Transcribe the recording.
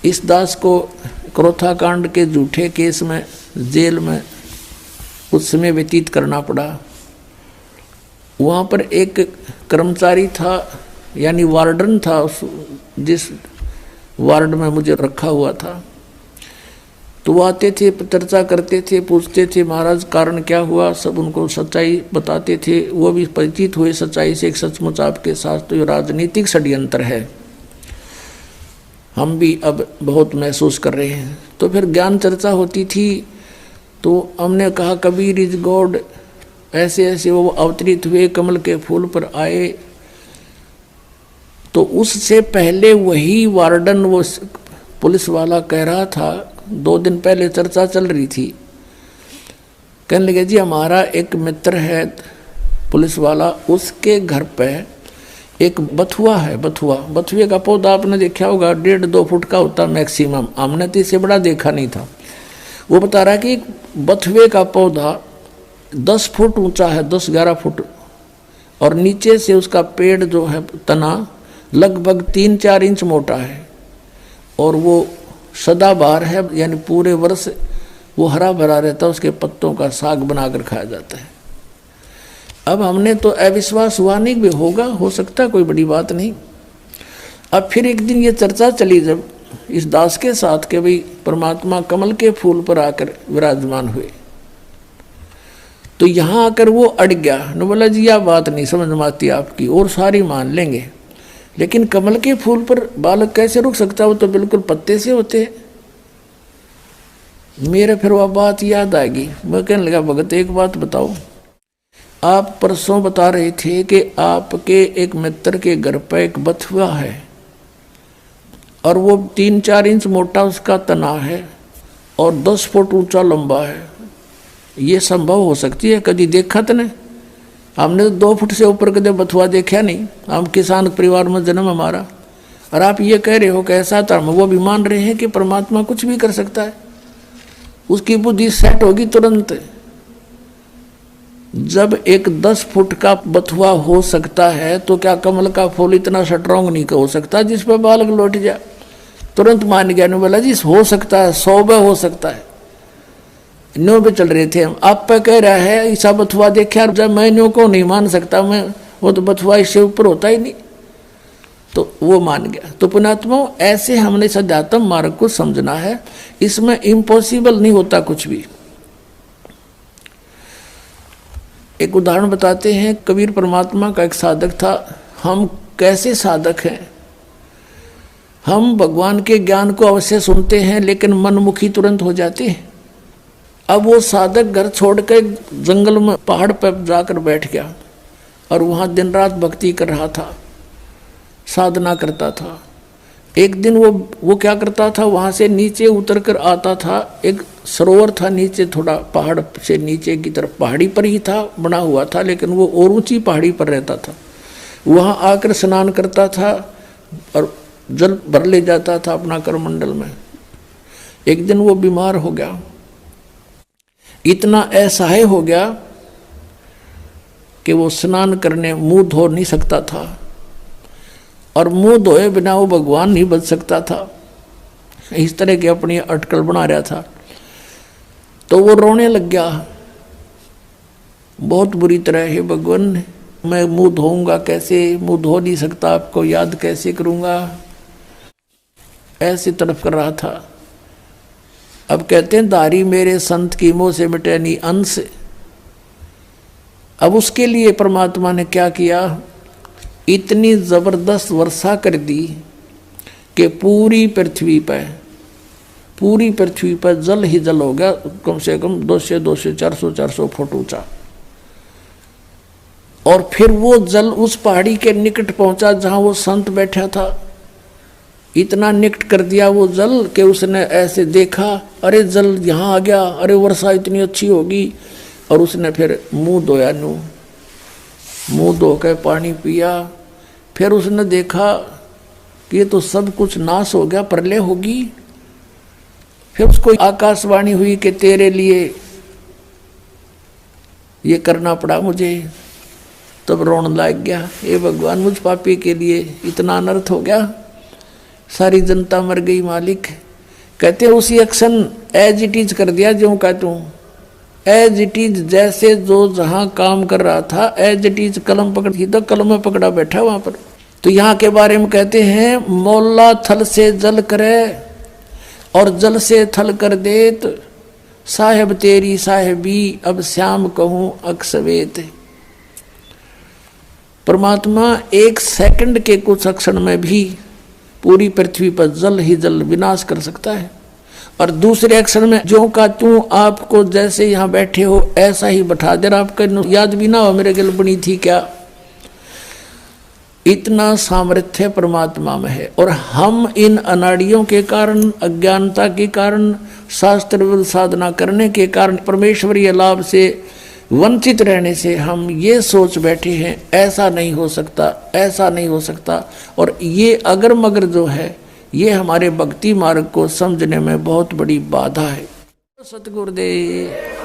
इस दास को क्रोथा कांड के झूठे केस में जेल में कुछ समय व्यतीत करना पड़ा। वहाँ पर एक कर्मचारी था, यानी वार्डन था, जिस वार्ड में मुझे रखा हुआ था। तो वो आते थे, चर्चा करते थे, पूछते थे महाराज कारण क्या हुआ, सब उनको सच्चाई बताते थे। वो भी परिचित हुए सच्चाई से, एक सचमुच आपके साथ तो ये राजनीतिक षड्यंत्र है, हम भी अब बहुत महसूस कर रहे हैं। तो फिर ज्ञान चर्चा होती थी, तो हमने कहा कबीर इज गॉड, ऐसे ऐसे वो अवतरित हुए, कमल के फूल पर आए। तो उससे पहले वही वार्डन, वो पुलिस वाला कह रहा था, 2 दिन पहले चर्चा चल रही थी, कहने लगे जी हमारा एक मित्र है पुलिस वाला, उसके घर पे एक बथुआ है। बथुए का पौधा आपने देखा होगा, 1.5-2 फुट का होता मैक्सिमम, हमने तो इससे बड़ा देखा नहीं था। वो बता रहा है कि बथुए का पौधा 10 फुट ऊंचा है, 10-11 फुट, और नीचे से उसका पेड़ जो है तना लगभग 3-4 इंच मोटा है, और वो सदाबहार है, यानी पूरे वर्ष वो हरा भरा रहता है, उसके पत्तों का साग बनाकर खाया जाता है। अब हमने तो अविश्वास हुआ नहीं भी होगा, हो सकता कोई बड़ी बात नहीं। अब फिर एक दिन ये चर्चा चली जब इस दास के साथ के भाई परमात्मा कमल के फूल पर आकर विराजमान हुए, तो यहाँ आकर वो अड़ गया न, बोला जी यह बात नहीं समझ में आती आपकी, और सारी मान लेंगे, लेकिन कमल के फूल पर बालक कैसे रुक सकता, वो तो बिल्कुल पत्ते से होते। मेरे फिर वह बात याद आएगी, मैं कहने लगा भगत एक बात बताओ, आप परसों बता रहे थे कि आपके एक मित्र के घर पर एक बथुआ है और वो 3-4 इंच मोटा उसका तना है और 10 फुट ऊंचा लंबा है, ये संभव हो सकती है? कभी देखा तो नहीं, हमने तो 2 फुट से ऊपर कदे बथुआ देखा नहीं, हम किसान परिवार में जन्म हमारा, और आप ये कह रहे हो कि ऐसा था। वो भी मान रहे हैं कि परमात्मा कुछ भी कर सकता है, उसकी बुद्धि सेट होगी तुरंत। जब एक 10 फुट का बथुआ हो सकता है तो क्या कमल का फूल इतना स्ट्रॉन्ग नहीं हो सकता जिस पर बालक लौट जाए? तुरंत मान गया, ने बोला जी हो सकता है, 100 हो सकता है। न्यू पे चल रहे थे हम, आप पे कह रहा है ऐसा बथुआ देखा, जब मैं न्यू को नहीं मान सकता, मैं वो तो बथुआ इससे ऊपर होता ही नहीं, तो वो मान गया। तो पुण्यात्मा ऐसे हमने सध्यात्म मार्ग को समझना है, इसमें इम्पॉसिबल नहीं होता कुछ भी। एक उदाहरण बताते हैं, कबीर परमात्मा का एक साधक था। हम कैसे साधक हैं, हम भगवान के ज्ञान को अवश्य सुनते हैं लेकिन मनमुखी तुरंत हो जाते हैं। अब वो साधक घर छोड़कर जंगल में पहाड़ पर जाकर बैठ गया और वहाँ दिन रात भक्ति कर रहा था, साधना करता था। एक दिन वो क्या करता था, वहाँ से नीचे उतर कर आता था, एक सरोवर था नीचे, थोड़ा पहाड़ से नीचे की तरफ, पहाड़ी पर ही था, बना हुआ था, लेकिन वो और ऊंची पहाड़ी पर रहता था। वहाँ आकर स्नान करता था और जल भर ले जाता था अपना करमंडल में। एक दिन वो बीमार हो गया, इतना असहाय हो गया कि वो स्नान करने मुंह धो नहीं सकता था, और मुंह धोए बिना वो भगवान नहीं बच सकता था। इस तरह की अपनी अटकल बना रहा था। तो वो रोने लग गया बहुत बुरी तरह, हे भगवान मैं मुंह धोऊंगा कैसे, मुंह धो नहीं सकता, आपको याद कैसे करूंगा, ऐसी तरफ कर रहा था। अब कहते हैं दारी मेरे संत की मोह से मिटे नहीं अंश। अब उसके लिए परमात्मा ने क्या किया, इतनी जबरदस्त वर्षा कर दी कि पूरी पृथ्वी पर जल ही जल हो गया, कम से कम 200 400 फुट ऊंचा। और फिर वो जल उस पहाड़ी के निकट पहुंचा जहां वो संत बैठा था, इतना निकट कर दिया वो जल कि उसने ऐसे देखा, अरे जल यहाँ आ गया, अरे वर्षा इतनी अच्छी होगी। और उसने फिर मुंह धोया, मुंह धो के पानी पिया। फिर उसने देखा कि ये तो सब कुछ नाश हो गया, प्रलय होगी। फिर उसको आकाशवाणी हुई कि तेरे लिए ये करना पड़ा मुझे। तब रोने लग गया, हे भगवान मुझ पापी के लिए इतना अनर्थ हो गया। सारी जनता मर गई मालिक। कहते उसी एक्शन एज इट इज कर दिया, ज्यों का त्यों, एज इट इज, जैसे जो जहां काम कर रहा था एज इट इज कलम पकड़ी तो कलम में पकड़ा बैठा वहां पर। तो यहाँ के बारे में कहते हैं मौला थल से जल करे और जल से थल कर देत, साहेब तेरी साहेबी अब श्याम कहूं अक्सवेत। परमात्मा एक सेकंड के कुछ क्षण में भी पूरी पृथ्वी पर जल ही जल विनाश कर सकता है, और दूसरे क्षण में जो का तू आपको जैसे यहाँ बैठे हो ऐसा ही बैठा दे। आपका याद भी ना हो मेरे गिल बनी थी क्या। इतना सामर्थ्य परमात्मा में है, और हम इन अनाड़ियों के कारण, अज्ञानता के कारण, शास्त्र साधना करने के कारण, परमेश्वरीय लाभ से वंचित रहने से हम ये सोच बैठे हैं ऐसा नहीं हो सकता, ऐसा नहीं हो सकता। और ये अगर मगर जो है ये हमारे भक्ति मार्ग को समझने में बहुत बड़ी बाधा है। सतगुरुदेव।